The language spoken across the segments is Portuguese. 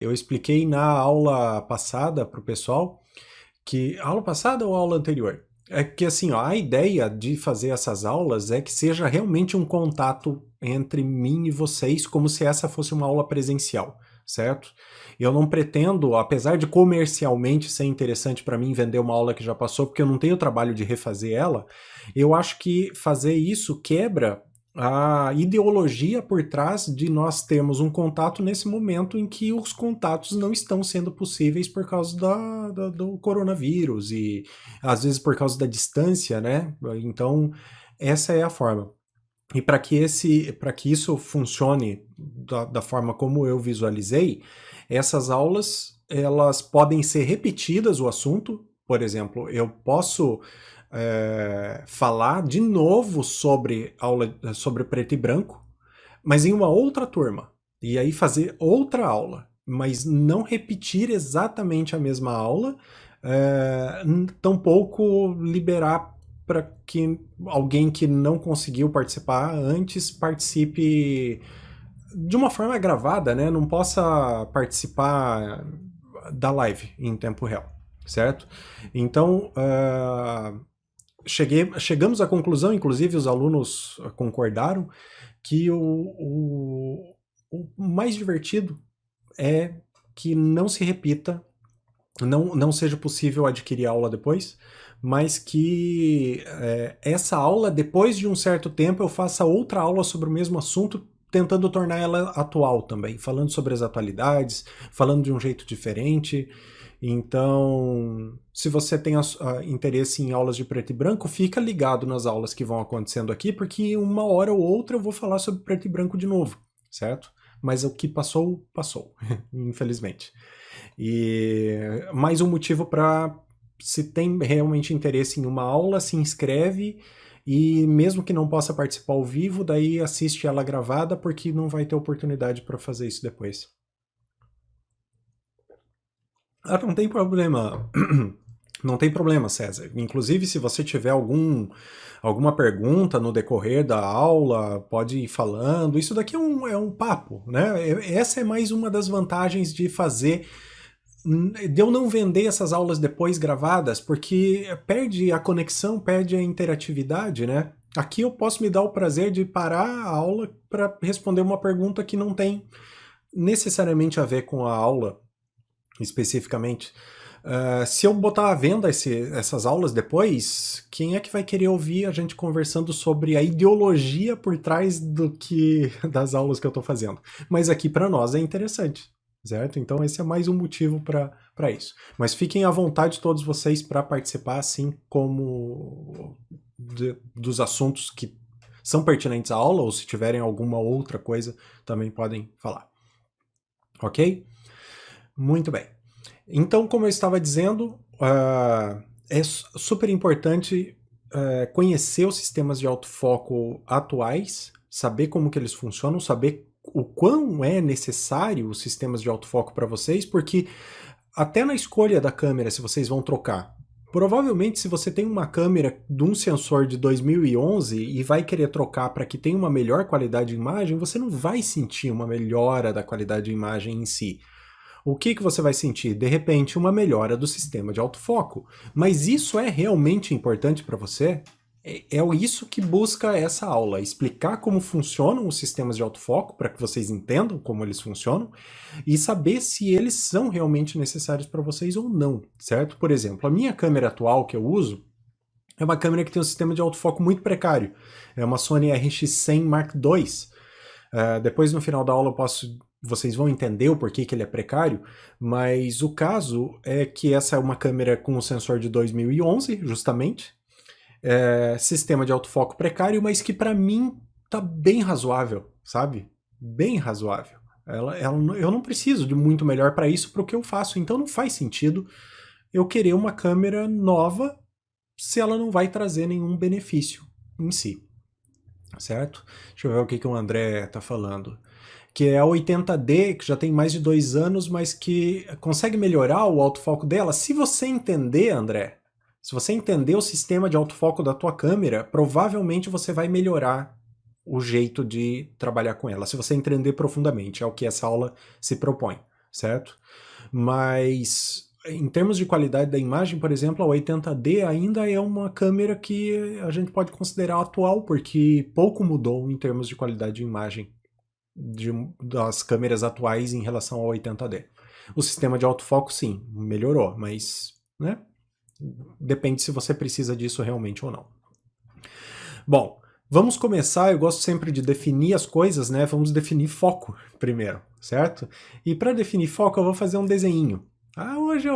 Eu expliquei na aula passada para o pessoal que... Aula passada ou aula anterior? É que assim, ó, a ideia de fazer essas aulas é que seja realmente um contato entre mim e vocês, como se essa fosse uma aula presencial, certo? Eu não pretendo, apesar de comercialmente ser interessante para mim vender uma aula que já passou, porque eu não tenho trabalho de refazer ela, eu acho que fazer isso quebra a ideologia por trás de nós termos um contato nesse momento em que os contatos não estão sendo possíveis por causa do coronavírus e às vezes por causa da distância, né? Então, essa é a forma. E para que isso funcione da forma como eu visualizei, essas aulas elas podem ser repetidas o assunto. Por exemplo, eu posso falar de novo sobre aula sobre preto e branco, mas em uma outra turma. E aí fazer outra aula, mas não repetir exatamente a mesma aula, tampouco liberar para que alguém que não conseguiu participar antes participe de uma forma gravada, né? Não possa participar da live em tempo real, certo? Então, chegamos à conclusão, inclusive os alunos concordaram, que o mais divertido é que não se repita, não seja possível adquirir aula depois, mas que essa aula, depois de um certo tempo, eu faça outra aula sobre o mesmo assunto, tentando tornar ela atual também, falando sobre as atualidades, falando de um jeito diferente. Então, se você tem interesse em aulas de preto e branco, fica ligado nas aulas que vão acontecendo aqui, porque uma hora ou outra eu vou falar sobre preto e branco de novo, certo? Mas o que passou, passou, infelizmente. E mais um motivo para, se tem realmente interesse em uma aula, se inscreve e mesmo que não possa participar ao vivo, daí assiste ela gravada porque não vai ter oportunidade para fazer isso depois. Ah, não tem problema. Não tem problema, César. Inclusive, se você tiver alguma pergunta no decorrer da aula, pode ir falando. Isso daqui é um papo, né? Essa é mais uma das vantagens de fazer de eu não vender essas aulas depois gravadas, porque perde a conexão, perde a interatividade, né? Aqui eu posso me dar o prazer de parar a aula para responder uma pergunta que não tem necessariamente a ver com a aula especificamente. Se eu botar à venda essas aulas depois, quem é que vai querer ouvir a gente conversando sobre a ideologia por trás das aulas que eu estou fazendo? Mas aqui para nós é interessante, certo? Então esse é mais um motivo para isso. Mas fiquem à vontade todos vocês para participar, assim como dos assuntos que são pertinentes à aula, ou se tiverem alguma outra coisa, também podem falar. Ok? Muito bem. Então, como eu estava dizendo, é super importante conhecer os sistemas de autofoco atuais, saber como que eles funcionam, saber o quão é necessário os sistemas de autofoco para vocês, porque até na escolha da câmera, se vocês vão trocar, provavelmente se você tem uma câmera de um sensor de 2011 e vai querer trocar para que tenha uma melhor qualidade de imagem, você não vai sentir uma melhora da qualidade de imagem em si. O que você vai sentir? De repente, uma melhora do sistema de autofoco. Mas isso é realmente importante para você? É isso que busca essa aula, explicar como funcionam os sistemas de autofoco, para que vocês entendam como eles funcionam, e saber se eles são realmente necessários para vocês ou não, certo? Por exemplo, a minha câmera atual que eu uso é uma câmera que tem um sistema de autofoco muito precário. É uma Sony RX100 Mark II. Depois, no final da aula, vocês vão entender o porquê que ele é precário, mas o caso é que essa é uma câmera com um sensor de 2011, justamente, sistema de autofoco precário, mas que para mim tá bem razoável, sabe? Bem razoável. Eu não preciso de muito melhor para isso, para o que eu faço, então não faz sentido eu querer uma câmera nova se ela não vai trazer nenhum benefício em si, certo? Deixa eu ver o que o André tá falando. Que é a 80D, que já tem mais de 2 anos, mas que consegue melhorar o autofoco dela. Se você entender, André, se você entender o sistema de autofoco da tua câmera, provavelmente você vai melhorar o jeito de trabalhar com ela, se você entender profundamente, é o que essa aula se propõe, certo? Mas em termos de qualidade da imagem, por exemplo, a 80D ainda é uma câmera que a gente pode considerar atual, porque pouco mudou em termos de qualidade de imagem das câmeras atuais em relação ao 80D. O sistema de autofoco, sim, melhorou, mas, né, depende se você precisa disso realmente ou não. Bom, vamos começar, eu gosto sempre de definir as coisas, né? Vamos definir foco primeiro, certo? E para definir foco eu vou fazer um desenho. Hoje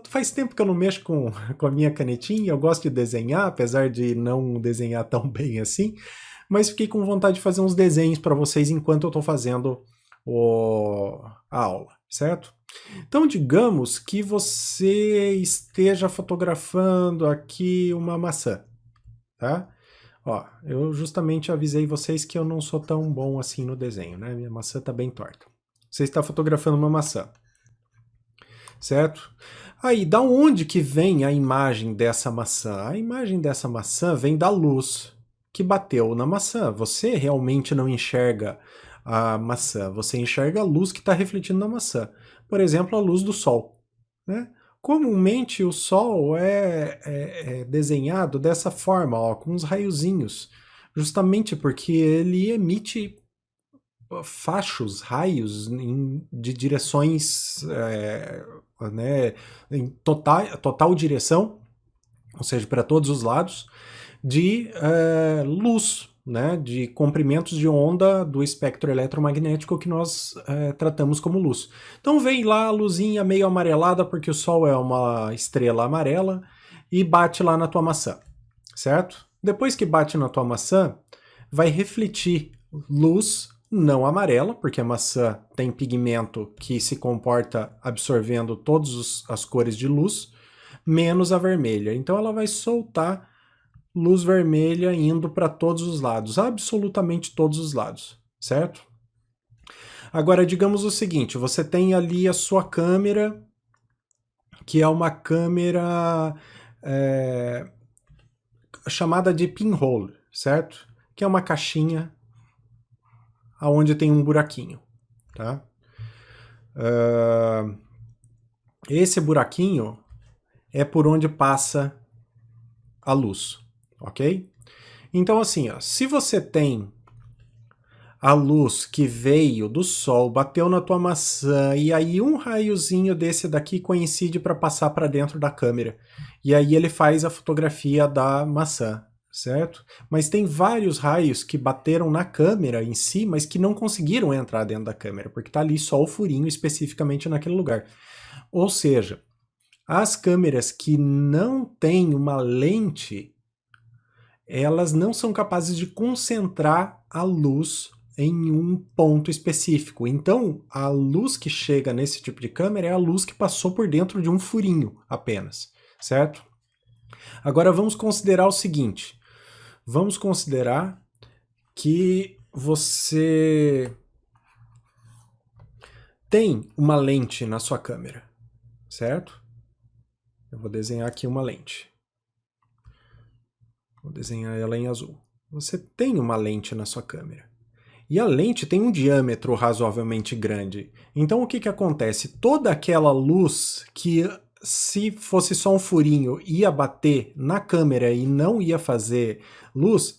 faz tempo que eu não mexo com a minha canetinha, eu gosto de desenhar, apesar de não desenhar tão bem assim, mas fiquei com vontade de fazer uns desenhos para vocês enquanto eu estou fazendo a aula, certo? Então, digamos que você esteja fotografando aqui uma maçã, tá? Ó, eu justamente avisei vocês que eu não sou tão bom assim no desenho, né? Minha maçã tá bem torta. Você está fotografando uma maçã, certo? Aí, da onde que vem a imagem dessa maçã? A imagem dessa maçã vem da luz que bateu na maçã. Você realmente não enxerga a maçã, você enxerga a luz que está refletindo na maçã. Por exemplo, a luz do sol, né? Comumente o Sol é desenhado dessa forma, ó, com uns raiozinhos, justamente porque ele emite fachos, raios de direções, né, em total direção, ou seja, para todos os lados, de luz, né, de comprimentos de onda do espectro eletromagnético que nós tratamos como luz. Então vem lá a luzinha meio amarelada, porque o Sol é uma estrela amarela, e bate lá na tua maçã, certo? Depois que bate na tua maçã, vai refletir luz não amarela, porque a maçã tem pigmento que se comporta absorvendo todas as cores de luz, menos a vermelha. Então ela vai soltar luz vermelha indo para todos os lados, absolutamente todos os lados, certo? Agora, digamos o seguinte, você tem ali a sua câmera, que é uma câmera chamada de pinhole, certo? Que é uma caixinha onde tem um buraquinho, tá? Esse buraquinho é por onde passa a luz, ok? Então, assim, ó, se você tem a luz que veio do sol, bateu na tua maçã, e aí um raiozinho desse daqui coincide para passar para dentro da câmera. E aí ele faz a fotografia da maçã, certo? Mas tem vários raios que bateram na câmera em si, mas que não conseguiram entrar dentro da câmera, porque está ali só o furinho especificamente naquele lugar. Ou seja, as câmeras que não têm uma lente, elas não são capazes de concentrar a luz em um ponto específico. Então, a luz que chega nesse tipo de câmera é a luz que passou por dentro de um furinho apenas, certo? Agora vamos considerar o seguinte. Vamos considerar que você tem uma lente na sua câmera, certo? Eu vou desenhar aqui uma lente. Vou desenhar ela em azul. Você tem uma lente na sua câmera. E a lente tem um diâmetro razoavelmente grande. Então o que acontece? Toda aquela luz que, se fosse só um furinho, ia bater na câmera e não ia fazer luz,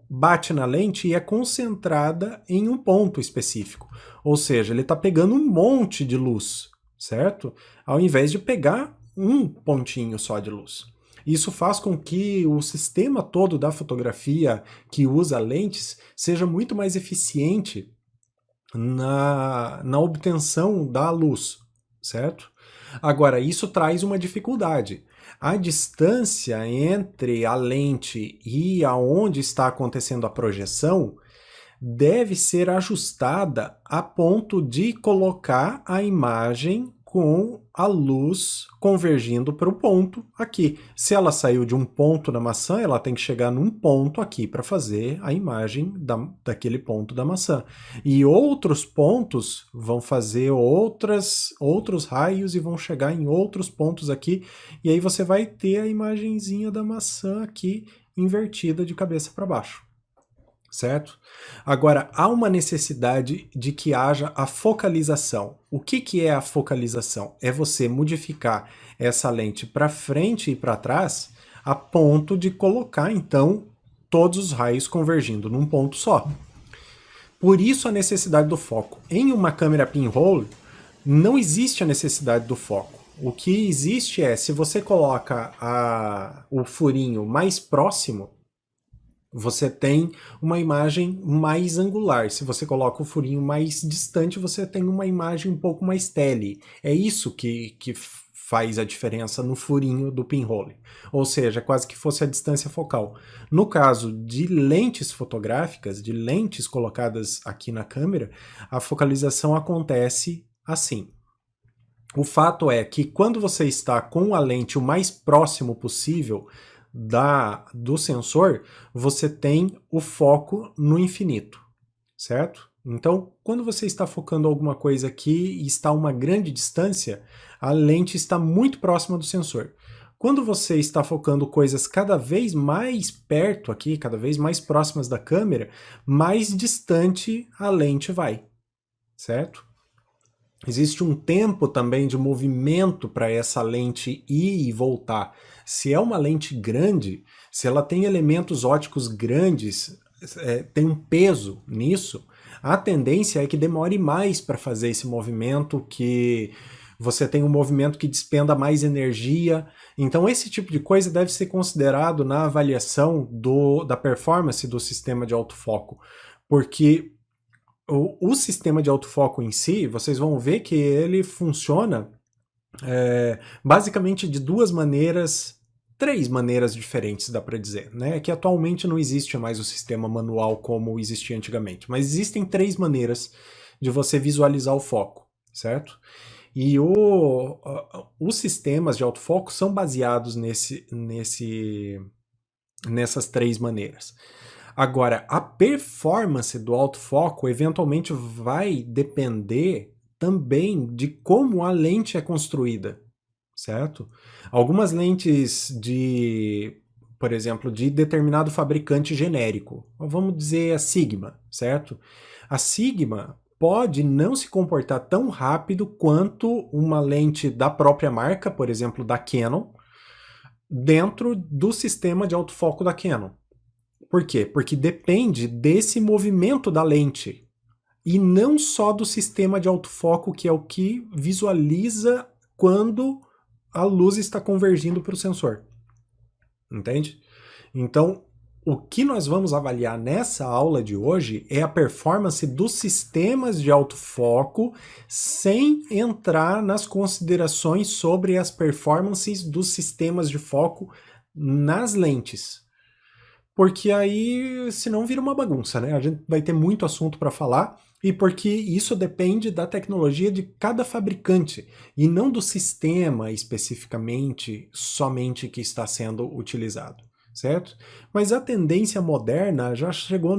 bate na lente e é concentrada em um ponto específico. Ou seja, ele está pegando um monte de luz, certo? Ao invés de pegar um pontinho só de luz. Isso faz com que o sistema todo da fotografia que usa lentes seja muito mais eficiente na obtenção da luz, certo? Agora, isso traz uma dificuldade. A distância entre a lente e aonde está acontecendo a projeção deve ser ajustada a ponto de colocar a imagem com a luz convergindo para o ponto aqui. Se ela saiu de um ponto da maçã, ela tem que chegar num ponto aqui para fazer a imagem daquele ponto da maçã. E outros pontos vão fazer outros raios e vão chegar em outros pontos aqui. E aí você vai ter a imagenzinha da maçã aqui invertida de cabeça para baixo. certo? Agora, há uma necessidade de que haja a focalização. O que é a focalização? É você modificar essa lente para frente e para trás a ponto de colocar, então, todos os raios convergindo num ponto só. Por isso a necessidade do foco. Em uma câmera pinhole, não existe a necessidade do foco. O que existe é, se você coloca o furinho mais próximo, você tem uma imagem mais angular. Se você coloca o furinho mais distante, você tem uma imagem um pouco mais tele. É isso que faz a diferença no furinho do pinhole. Ou seja, quase que fosse a distância focal. No caso de lentes fotográficas, de lentes colocadas aqui na câmera, a focalização acontece assim. O fato é que quando você está com a lente o mais próximo possível do sensor, você tem o foco no infinito, certo? Então, quando você está focando alguma coisa aqui e está a uma grande distância, a lente está muito próxima do sensor. Quando você está focando coisas cada vez mais perto aqui, cada vez mais próximas da câmera, mais distante a lente vai, certo? Existe um tempo também de movimento para essa lente ir e voltar. Se é uma lente grande, se ela tem elementos ópticos grandes, tem um peso nisso, a tendência é que demore mais para fazer esse movimento, que você tem um movimento que despenda mais energia. Então esse tipo de coisa deve ser considerado na avaliação da performance do sistema de autofoco, porque o sistema de autofoco em si, vocês vão ver que ele funciona basicamente de três maneiras diferentes, dá para dizer, né? Que atualmente não existe mais o sistema manual como existia antigamente, mas existem três maneiras de você visualizar o foco, certo? E os sistemas de autofoco são baseados nessas três maneiras. Agora, a performance do autofoco eventualmente vai depender também de como a lente é construída, certo? Algumas lentes por exemplo, de determinado fabricante genérico, vamos dizer a Sigma, certo? A Sigma pode não se comportar tão rápido quanto uma lente da própria marca, por exemplo, da Canon, dentro do sistema de autofoco da Canon. Por quê? Porque depende desse movimento da lente e não só do sistema de autofoco, que é o que visualiza quando a luz está convergindo para o sensor. Entende? Então, o que nós vamos avaliar nessa aula de hoje é a performance dos sistemas de autofoco, sem entrar nas considerações sobre as performances dos sistemas de foco nas lentes. Porque aí, senão vira uma bagunça, né? A gente vai ter muito assunto para falar, e porque isso depende da tecnologia de cada fabricante, e não do sistema especificamente, somente que está sendo utilizado, certo? Mas a tendência moderna já chegou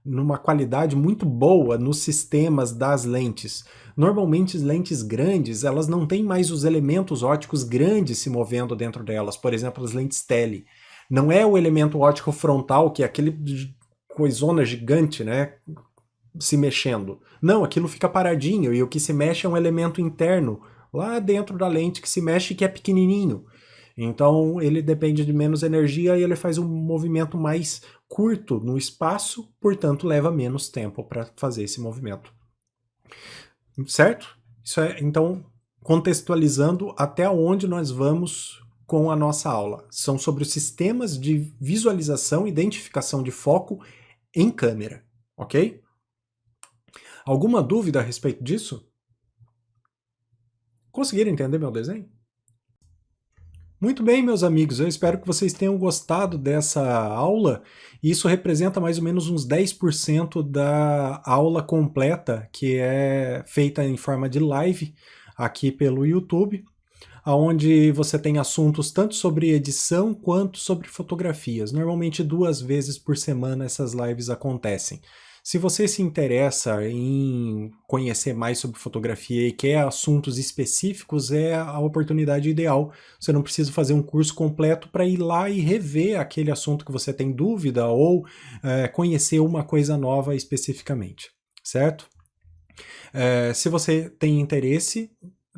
numa qualidade muito boa nos sistemas das lentes. Normalmente as lentes grandes, elas não têm mais os elementos ópticos grandes se movendo dentro delas, por exemplo, as lentes tele. Não é o elemento óptico frontal, que é aquele coisona gigante, né, se mexendo. Não, aquilo fica paradinho, e o que se mexe é um elemento interno, lá dentro da lente, que se mexe, que é pequenininho. Então ele depende de menos energia e ele faz um movimento mais curto no espaço, portanto leva menos tempo para fazer esse movimento. Certo? Isso é, então, contextualizando até onde nós vamos com a nossa aula. São sobre os sistemas de visualização e identificação de foco em câmera, ok? Alguma dúvida a respeito disso? Conseguiram entender meu desenho? Muito bem, meus amigos, eu espero que vocês tenham gostado dessa aula. Isso representa mais ou menos uns 10% da aula completa, que é feita em forma de live aqui pelo YouTube, onde você tem assuntos tanto sobre edição quanto sobre fotografias. Normalmente 2 vezes por semana essas lives acontecem, Se você se interessa em conhecer mais sobre fotografia e quer assuntos específicos, é a oportunidade ideal. Você não precisa fazer um curso completo para ir lá e rever aquele assunto que você tem dúvida ou conhecer uma coisa nova especificamente, certo? Se você tem interesse,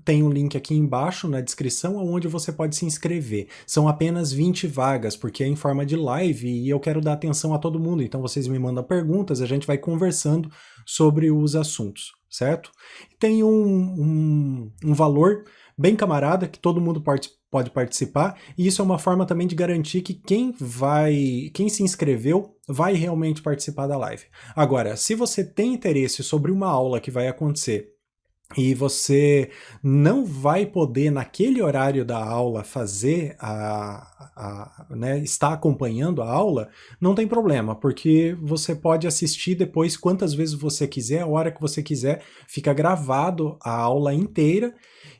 tem um link aqui embaixo na descrição onde você pode se inscrever. São apenas 20 vagas, porque é em forma de live e eu quero dar atenção a todo mundo. Então vocês me mandam perguntas, a gente vai conversando sobre os assuntos, certo? Tem um valor bem camarada que todo mundo pode participar, e isso é uma forma também de garantir que quem se inscreveu vai realmente participar da live. Agora, se você tem interesse sobre uma aula que vai acontecer e você não vai poder naquele horário da aula fazer né, estar acompanhando a aula, não tem problema, porque você pode assistir depois quantas vezes você quiser, a hora que você quiser, fica gravado a aula inteira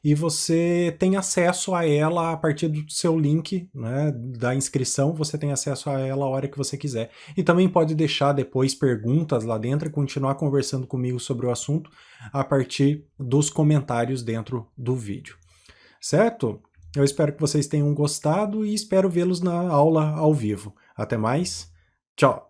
e você tem acesso a ela a partir do seu link, né, da inscrição, você tem acesso a ela a hora que você quiser. E também pode deixar depois perguntas lá dentro e continuar conversando comigo sobre o assunto a partir dos comentários dentro do vídeo. Certo? Eu espero que vocês tenham gostado e espero vê-los na aula ao vivo. Até mais. Tchau!